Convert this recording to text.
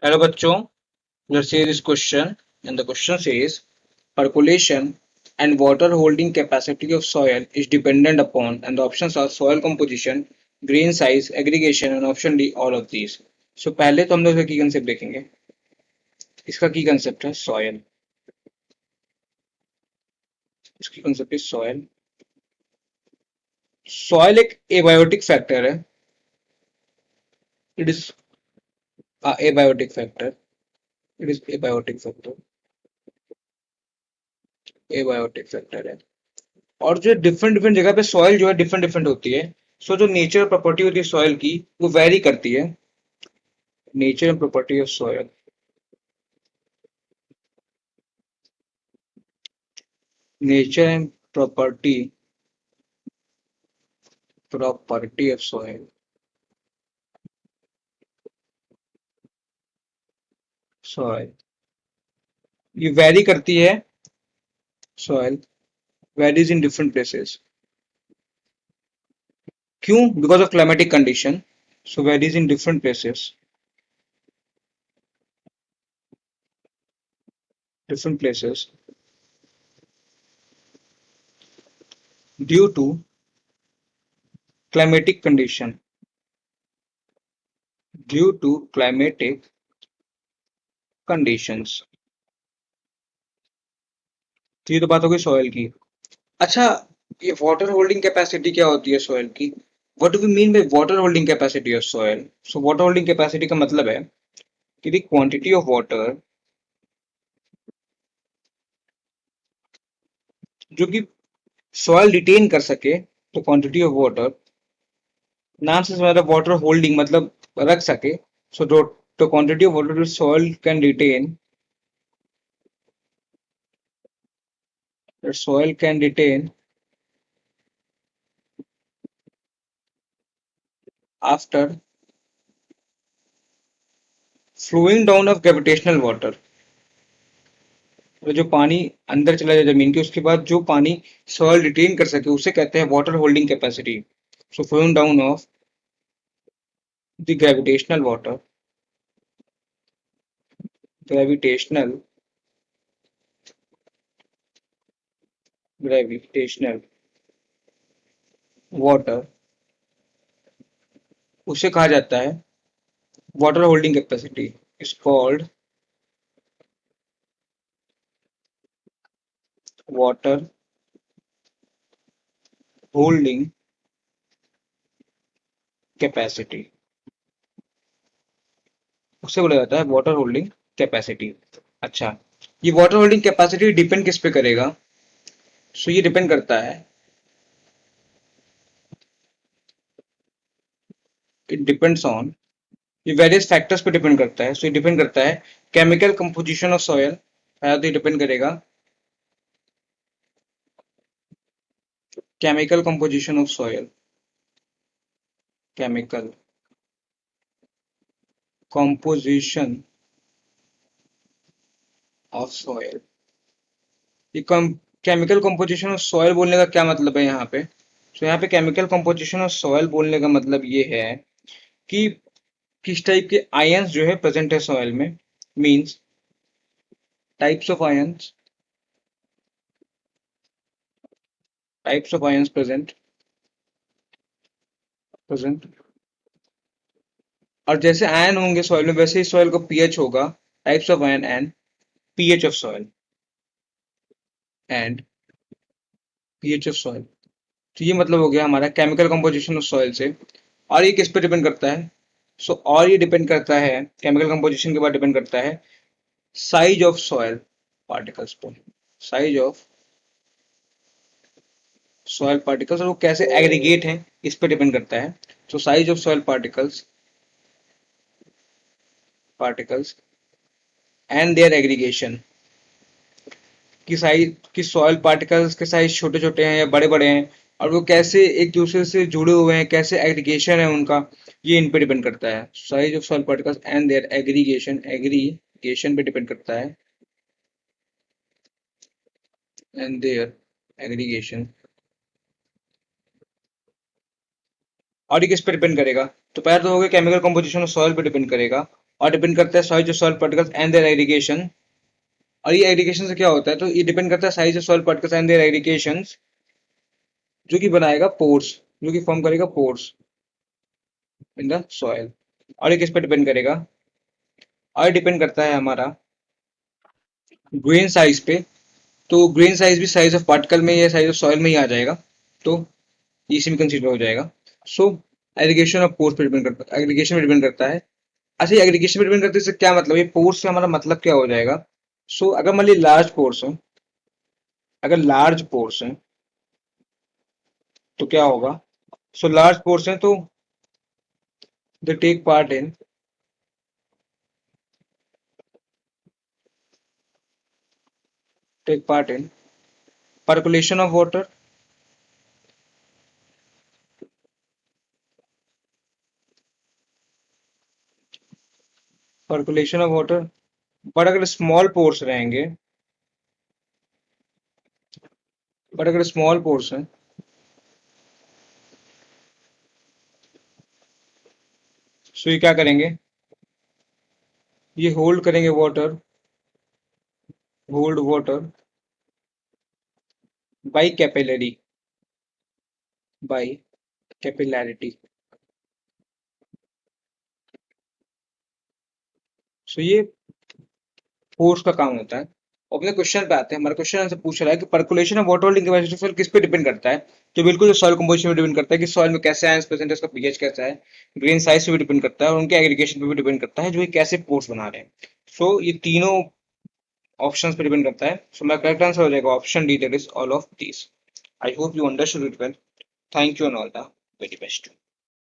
Hello bachcho, let's see this question and the question says percolation and water holding capacity of soil is dependent upon and the options are soil composition, grain size, aggregation and option D all of these. So पहले तो हम लोग इसका की concept देखेंगे. इसका की concept है soil. इसकी कंसेप्ट है soil. Soil एक abiotic factor है. It is a abiotic factor. It is abiotic factor. Abiotic factor है. और जो डिफरेंट डिफरेंट जगह पे सॉइल जो है डिफरेंट डिफरेंट होती है. सो जो नेचर प्रॉपर्टी होती है सॉइल की वो वेरी करती है. Nature and property of soil. Nature and property of soil. Soil ये वेरी करती है. Soil varies in different places. क्यों? Because of climatic condition. So varies in different places. Different places due to climatic condition. Due to climatic conditions. तो ये तो बात हो गई सॉइल की. अच्छा, ये वाटर होल्डिंग कैपेसिटी क्या होती है सॉइल की? What do we mean by water holding capacity of soil? So water holding capacity का मतलब है कि द क्वांटिटी ऑफ वाटर जो कि सॉइल रिटेन कर सके. तो क्वांटिटी ऑफ वाटर नाम से मतलब वाटर होल्डिंग मतलब रख सके. So the quantity of water soil can retain. Soil can retain after flowing down of gravitational water. जो पानी अंदर चला जाए जमीन के उसके बाद जो पानी सॉइल रिटेन कर सके उसे कहते हैं water holding capacity. So flowing down of the gravitational gravitational water उसे कहा जाता है water holding capacity. Is called water holding capacity. उसे बोला जाता है वाटर होल्डिंग कैपेसिटी. अच्छा, ये वाटर होल्डिंग कैपेसिटी डिपेंड किस पे करेगा? सो ये डिपेंड करता है. It depends on. ये वेरियस फैक्टर्स पे डिपेंड करता है. सो ये डिपेंड करता है केमिकल कंपोजिशन ऑफ सॉयल. तो ये डिपेंड करेगा chemical composition of soil. Chemical composition of soil. ये केमिकल कंपोजिशन ऑफ सॉयल बोलने का क्या मतलब है यहाँ पे? तो यहाँ पे केमिकल कंपोजिशन ऑफ सॉयल बोलने का मतलब ये है कि किस टाइप के आयंस जो है प्रेजेंट है सॉयल में. Means types of ions. Types of ions present. और जैसे आयन होंगे सॉइल में वैसे ही सॉइल का पीएच होगा. Types of ion and pH of soil. And pH of soil. तो ये मतलब हो गया हमारा केमिकल कंपोजिशन ऑफ सॉइल से. और ये किस पे डिपेंड करता है? और ये डिपेंड करता है केमिकल कंपोजिशन के बाद डिपेंड करता है साइज ऑफ सॉइल पार्टिकल्स पर. साइज ऑफ सॉइल पार्टिकल्स और वो कैसे एग्रीगेट हैं इस पे डिपेंड करता है. तो size of soil particles and their aggregation. कि सॉइल पार्टिकल्स के साइज छोटे छोटे हैं या बड़े बड़े हैं और वो कैसे एक दूसरे से जुड़े हुए हैं, कैसे एग्रीगेशन है उनका, ये इन पे डिपेंड करता है. Size of soil particles and their aggregation पे डिपेंड करता है. And their aggregation. और ये किस पे डिपेंड करेगा? तो पहले तो हो गया केमिकल कंपोजिशन ऑफ सॉइल पे डिपेंड करेगा. और डिपेंड करता है size of soil particles and their aggregation. और ये एग्रीगेशन से क्या होता है, तो ये डिपेंड करता है size of soil particles and their aggregation, जो कि बनाएगा पोर्स, जो कि फॉर्म करेगा पोर्स इन द सॉइल। और ये किस पे डिपेंड करेगा, और डिपेंड करता है हमारा ग्रेन साइज पे। तो ग्रेन साइज भी साइज ऑफ पार्टिकल में या साइज ऑफ सॉइल में ही आ जाएगा, तो इसी में कंसीडर हो जाएगा। सो एग्रीगेशन ऑफ पोर्स पे डिपेंड करता है, एग्रीगेशन पे डिपेंड करता है। अच्छा, ये एग्रीगेशन पे डिपेंड करते हैं, इससे क्या मतलब, ये पोर्स से हमारा मतलब क्या हो जाएगा। सो अगर मान ली लार्ज पोर्स है, अगर लार्ज पोर्स है तो क्या होगा। सो लार्ज पोर्स है तो they take part in percolation of water, percolation of water। But अगर स्मॉल पोर्स रहेंगे, बट अगर स्मॉल पोर्स है, सो ये क्या करेंगे, ये होल्ड करेंगे water, hold water by capillary, by capillarity. So ये फोर्स का काम होता है। अपने क्वेश्चन पे आते हैं, हमारा क्वेश्चन आंसर पूछ रहा है कि percolation of water holding capacity soil किस पे डिपेंड करता है। तो बिल्कुल सॉइल कंपोजिशन पे डिपेंड करता है कि सॉइल में कैसे आयंस प्रेजेंट है, उसका पीएच कैसा है। ग्रेन साइज पे भी डिपेंड करता है और उनके एग्रीगेशन पे भी डिपेंड करता है, जो ये कैसे पोर्स बना रहे हैं। सो ये तीनों ऑप्शंस पे डिपेंड करता है। सो मेरा करेक्ट आंसर हो जाएगा option D, that is all of these. I hope you understood it well. Thank you and all the very best.